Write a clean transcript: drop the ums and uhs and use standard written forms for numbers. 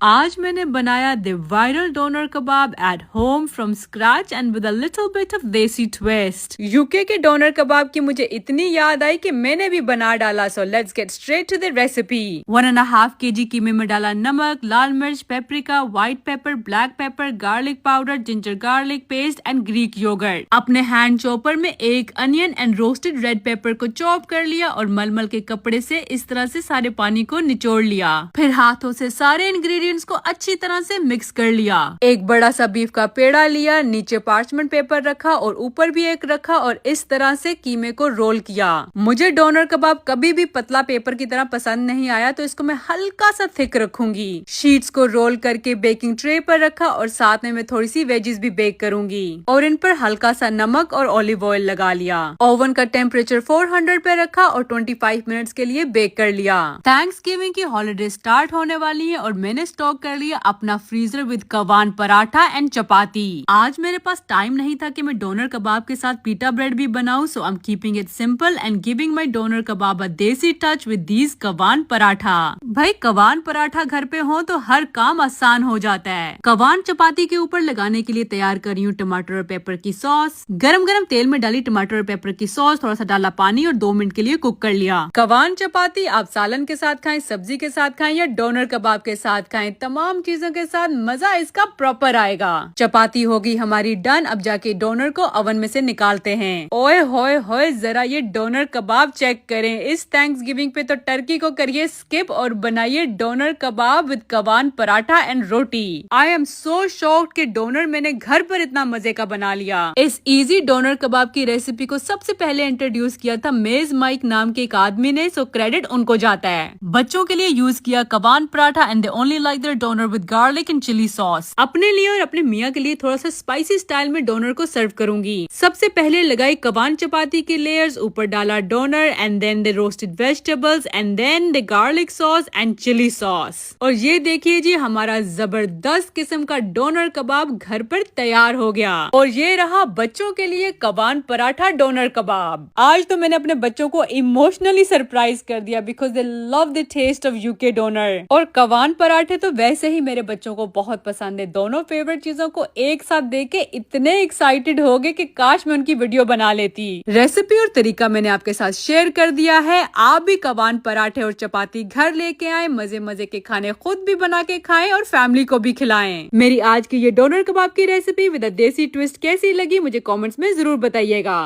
आज मैंने बनाया the viral donor kebab at home from scratch and with a little bit of देसी twist. UK के donor कबाब की मुझे इतनी याद आई कि मैंने भी बना डाला। So let's get straight to the recipe. 1.5 kg कीमे में डाला नमक, लाल मिर्च, paprika, white pepper, black pepper, garlic powder, ginger garlic paste and Greek yoghurt. अपने हैंड चॉपर में एक onion and roasted red pepper को चॉप कर लिया और मलमल के कपड़े से इस तरह से सारे पानी को निचोड़ लिया। फिर हाथों से सारे इंग्रेडिएंट्स को अच्छी तरह से मिक्स कर लिया। एक बड़ा सा बीफ का पेड़ा लिया, नीचे पार्चमेंट पेपर रखा और ऊपर भी एक रखा और इस तरह से कीमे को रोल किया। मुझे डोनर कबाब कभी भी पतला पेपर की तरह पसंद नहीं आया, तो इसको मैं हल्का सा थिक रखूंगी। शीट्स को रोल करके बेकिंग ट्रे पर रखा और साथ में मैं थोड़ी सी वेजीज भी बेक करूंगी और इन पर हल्का सा नमक और ऑलिव ऑयल लगा लिया। ओवन का टेम्परेचर 400 पे रखा और 25 मिनट्स के लिए बेक कर लिया। थैंक्सगिविंग की हॉलिडे स्टार्ट होने वाली है और मैंने स्टॉक कर लिया अपना freezer with Kawan paratha and चपाती। आज मेरे पास टाइम नहीं था कि मैं डोनर कबाब के साथ पीटा ब्रेड भी बनाऊं, so I am keeping it simple and giving my doner kebab a desi touch with these Kawan paratha. भाई कवान पराठा घर पे हो तो हर काम आसान हो जाता है। कवान चपाती के ऊपर लगाने के लिए तैयार कर रही हूँ टमाटर और पेपर की सॉस। गरम गरम तेल में डाली टमाटर और पेपर की सॉस, थोड़ा सा डाला पानी और 2 मिनट के लिए कुक कर लिया। कवान चपाती आप सालन के साथ खाएं, सब्जी के साथ खाएं या डोनर कबाब के साथ खाएं, तमाम चीजों के साथ मजा इसका प्रॉपर आएगा। चपाती होगी हमारी डन। अब जाके डोनर को ओवन में से निकालते हैं। ओए होए होए, जरा ये डोनर कबाब चेक करें। इस थैंक्सगिविंग पे तो टर्की को करिए स्किप और बनाइए doner kebab with Kawan paratha and roti. I am so shocked कि डोनर मैंने घर पर इतना मजे का बना लिया। इस इजी डोनर कबाब की रेसिपी को सबसे पहले इंट्रोड्यूस किया था मेज माइक नाम के एक आदमी ने, सो क्रेडिट उनको जाता है। बच्चों के लिए यूज किया Kawan paratha and they only like their doner with garlic and chilli sauce. अपने लिए और अपने मियाँ के लिए थोड़ा सा स्पाइसी स्टाइल में डोनर को सर्व करूंगी। सबसे पहले लगाई कवान चपाती की लेयर्स, ऊपर डाला doner and then the roasted vegetables and then the garlic sauce and chilli sauce. और ये देखिए जी, हमारा जबरदस्त किस्म का डोनर कबाब घर पर तैयार हो गया। और ये रहा बच्चों के लिए कवान पराठा डोनर कबाब। आज तो मैंने अपने बच्चों को इमोशनली सरप्राइज कर दिया because they love the taste of UK doner. और कवान पराठे तो वैसे ही मेरे बच्चों को बहुत पसंद है। दोनों फेवरेट चीजों को एक साथ देख के इतने एक्साइटेड हो गए कि काश मैं उनकी वीडियो बना लेती। रेसिपी और तरीका मैंने आपके साथ शेयर कर दिया है। आप भी कवान पराठे और चपाती घर लेके आए, मजे मजे के खाने खुद भी बना के खाएं और फैमिली को भी खिलाएं। मेरी आज की ये डोनर कबाब की रेसिपी विद अ देसी ट्विस्ट कैसी लगी मुझे कमेंट्स में जरूर बताइएगा।